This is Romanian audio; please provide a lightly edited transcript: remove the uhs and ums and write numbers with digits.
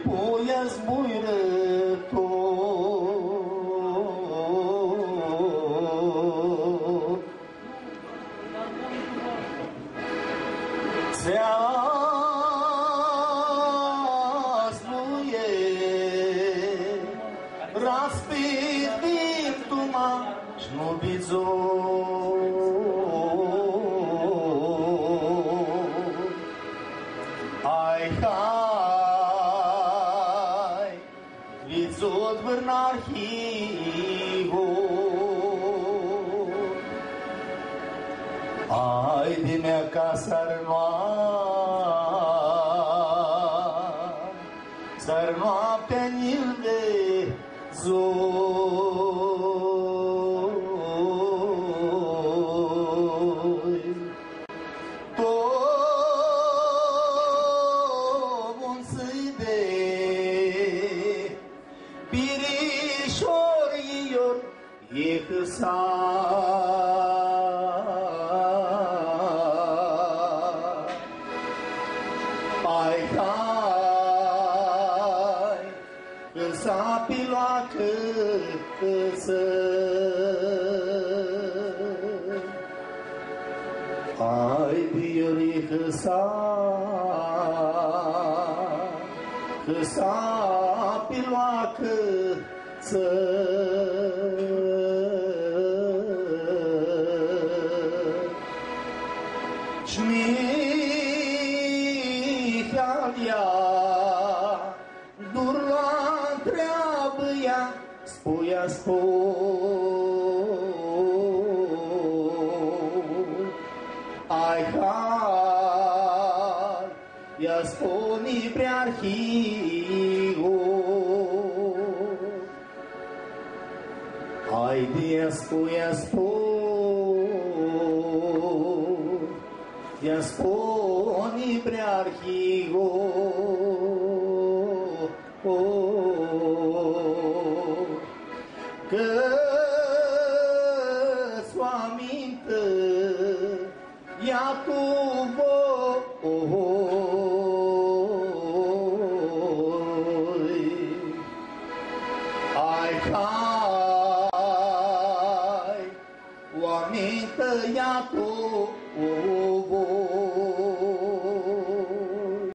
puia zbuirător. Ți-azbuie raspit tuma șnubizor. Ai hai vizot vârnarhigo. Ai din acasă s-ar noaptea nil de zoi. Tomul să-i de pirișor ior e hâsa. Hai, hai, însă piloacă să hai, biori hâsa piloacă să dur la treabă ea, spuia ai hai, ea spune prearhigo. Ai de spuia ea spune prearhigo.